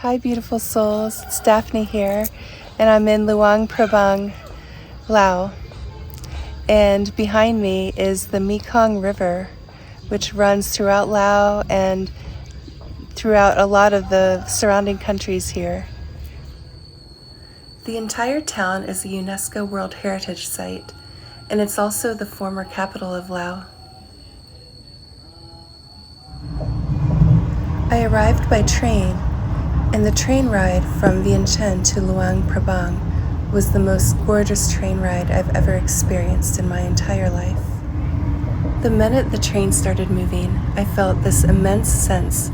Hi beautiful souls, it's Daphne here, and I'm in Luang Prabang, Laos. And behind me is the Mekong River, which runs throughout Laos and throughout a lot of the surrounding countries here. The entire town is a UNESCO World Heritage Site, and it's also the former capital of Laos. I arrived by train, and the train ride from Vientiane to Luang Prabang was the most gorgeous train ride I've ever experienced in my entire life. The minute the train started moving, I felt this immense sense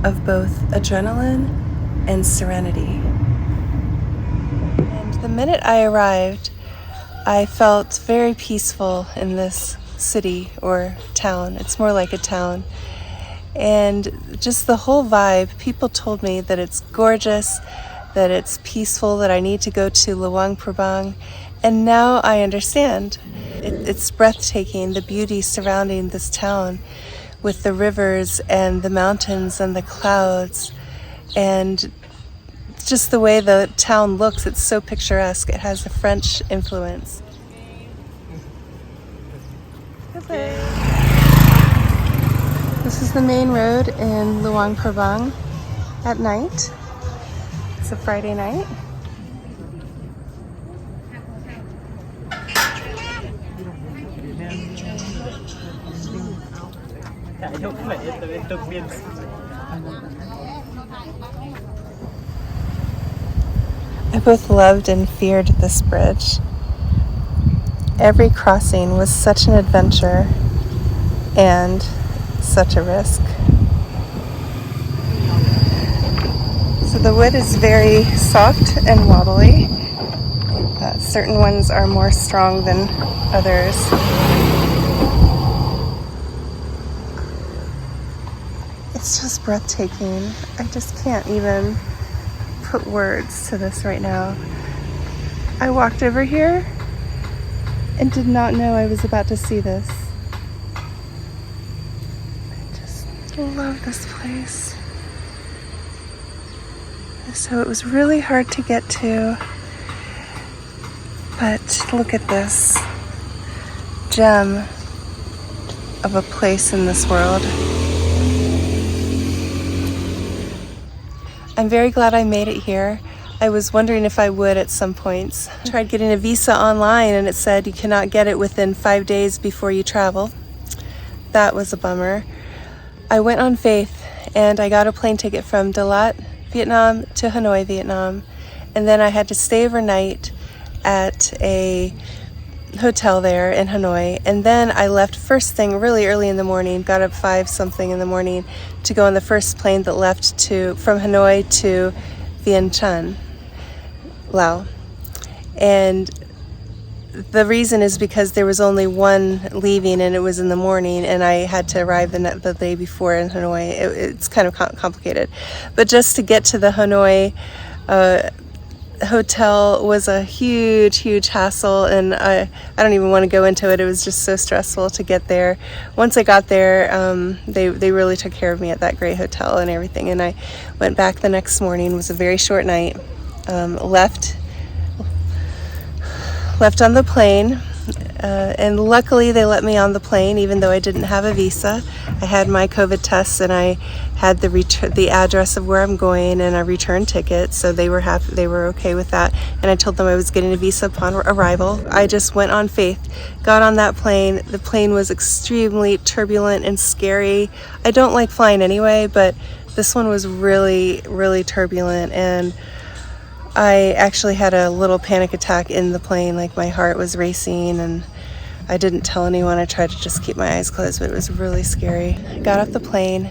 of both adrenaline and serenity. And the minute I arrived, I felt very peaceful in this city or town. It's more like a town. And just the whole vibe, people told me that it's gorgeous, that it's peaceful, that I need to go to Luang Prabang. And now I understand. It's breathtaking, the beauty surrounding this town with the rivers and the mountains and the clouds. And just the way the town looks, it's so picturesque. It has a French influence. This is the main road in Luang Prabang at night. It's a Friday night. I both loved and feared this bridge. Every crossing was such an adventure and such a risk. So the wood is very soft and wobbly. Certain ones are more strong than others. It's just breathtaking. I just can't even put words to this right now. I walked over here and did not know I was about to see this. I love this place. So it was really hard to get to, but look at this gem of a place in this world. I'm very glad I made it here. I was wondering if I would at some points. I tried getting a visa online and it said you cannot get it within 5 days before you travel. That was a bummer. I went on faith and I got a plane ticket from Dalat, Vietnam to Hanoi, Vietnam. And then I had to stay overnight at a hotel there in Hanoi. And then I left first thing really early in the morning, got up 5 something in the morning to go on the first plane that left from Hanoi to Vientiane, Laos. And the reason is because there was only one leaving and it was in the morning and I had to arrive the day before in Hanoi. It's kind of complicated. But just to get to the Hanoi hotel was a huge hassle, and I don't even want to go into it. It was just so stressful to get there. Once I got there, they really took care of me at that great hotel and everything, and I went back the next morning. It was a very short night. Left on the plane, and luckily they let me on the plane even though I didn't have a visa. I had my COVID tests and I had the address of where I'm going and a return ticket, so they were okay with that, and I told them I was getting a visa upon arrival. I just went on faith, got on that plane. The plane was extremely turbulent and scary. I don't like flying anyway, but this one was really turbulent, and I actually had a little panic attack in the plane, like my heart was racing, and I didn't tell anyone. I tried to just keep my eyes closed, but it was really scary. I got off the plane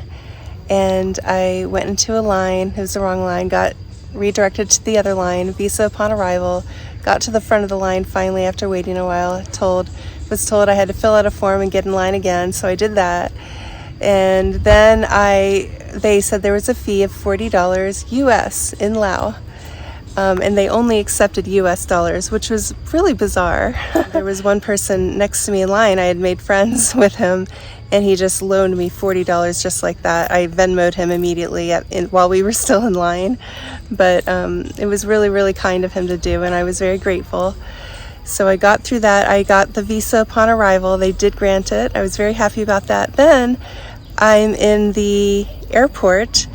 and I went into a line. It was the wrong line, got redirected to the other line, visa upon arrival, got to the front of the line finally after waiting a while. Was told I had to fill out a form and get in line again, so I did that. And then they said there was a fee of $40 US in Laos. and they only accepted US dollars, which was really bizarre. There was one person next to me in line, I had made friends with him, and he just loaned me $40 just like that. I Venmoed him immediately while we were still in line, but it was really, really kind of him to do, and I was very grateful. So I got through that. I got the visa upon arrival. They did grant it. I was very happy about that. Then I'm in the airport.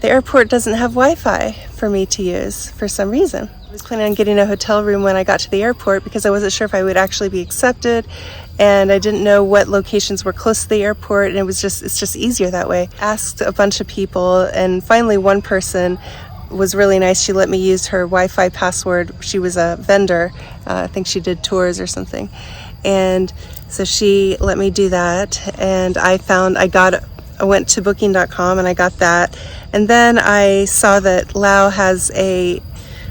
The airport doesn't have Wi-Fi for me to use for some reason. I was planning on getting a hotel room when I got to the airport because I wasn't sure if I would actually be accepted, and I didn't know what locations were close to the airport, and it's just easier that way. Asked a bunch of people, and finally one person was really nice. She let me use her Wi-Fi password. She was a vendor. I think she did tours or something. And so she let me do that, and I went to booking.com and I got that. And then I saw that Laos has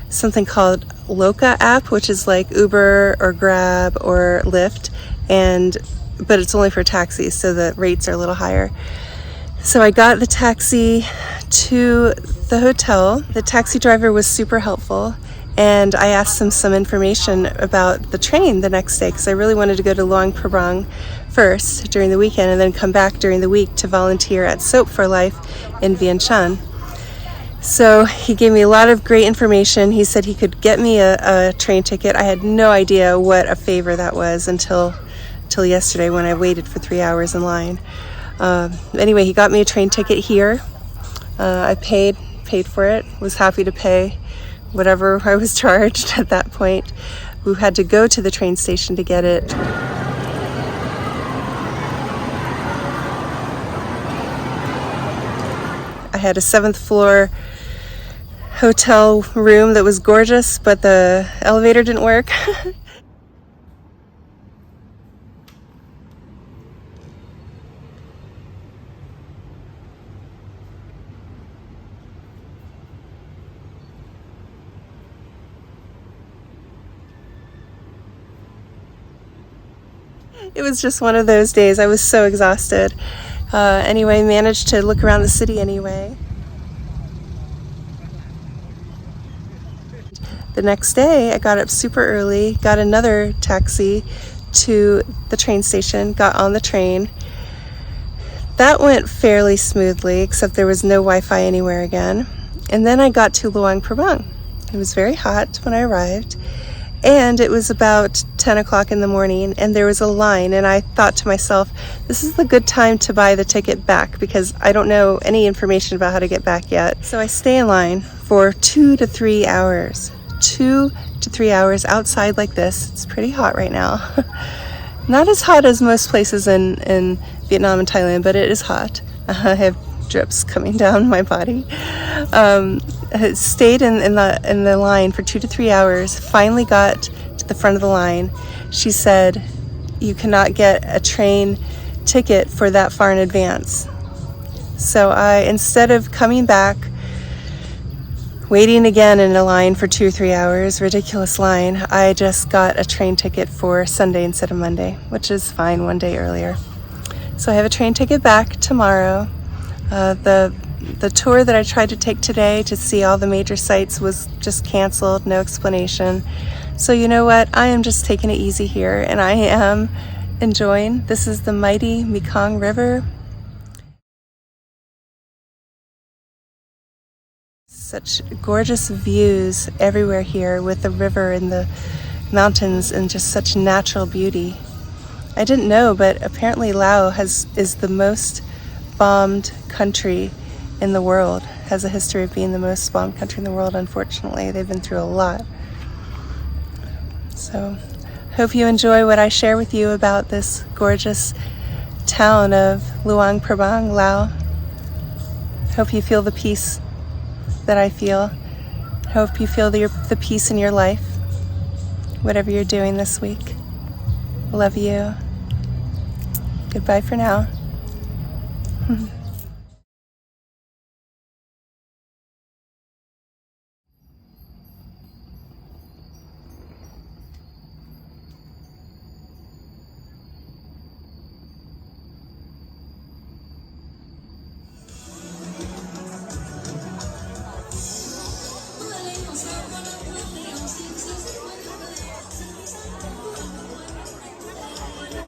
something called Loca app, which is like Uber or Grab or Lyft, but it's only for taxis, so the rates are a little higher. So I got the taxi to the hotel. The taxi driver was super helpful, and I asked him some information about the train the next day because I really wanted to go to Luang Prabang first during the weekend and then come back during the week to volunteer at Soap for Life in Vientiane. So he gave me a lot of great information. He said he could get me a train ticket. I had no idea what a favor that was until yesterday when I waited for 3 hours in line. Anyway, he got me a train ticket here. I paid for it, was happy to pay whatever I was charged at that point. We had to go to the train station to get it. I had a 7th floor hotel room that was gorgeous, but the elevator didn't work. It was just one of those days. I was so exhausted. Anyway, managed to look around the city anyway. The next day, I got up super early, got another taxi to the train station, got on the train. That went fairly smoothly, except there was no Wi-Fi anywhere again. And then I got to Luang Prabang. It was very hot when I arrived, and it was about 10 o'clock in the morning, and there was a line, and I thought to myself, this is the good time to buy the ticket back because I don't know any information about how to get back yet. So I stay in line for 2 to 3 hours. 2 to 3 hours outside like this. It's pretty hot right now. Not as hot as most places in Vietnam and Thailand, but it is hot. I have drips coming down my body. Stayed in the line for 2 to 3 hours. Finally got to the front of the line. She said, "You cannot get a train ticket for that far in advance." So instead of coming back, waiting again in a line for 2 or 3 hours, ridiculous line, I just got a train ticket for Sunday instead of Monday, which is fine, one day earlier. So I have a train ticket back tomorrow. The tour that I tried to take today to see all the major sites was just canceled, no explanation. So you know what? I am just taking it easy here, and I am enjoying. This is the mighty Mekong River. Such gorgeous views everywhere here with the river and the mountains and just such natural beauty. I didn't know, but apparently Laos is the most bombed country in the world, has a history of being the most bombed country in the world, unfortunately. They've been through a lot. So, hope you enjoy what I share with you about this gorgeous town of Luang Prabang, Laos. Hope you feel the peace that I feel. Hope you feel the peace in your life, whatever you're doing this week. Love you. Goodbye for now.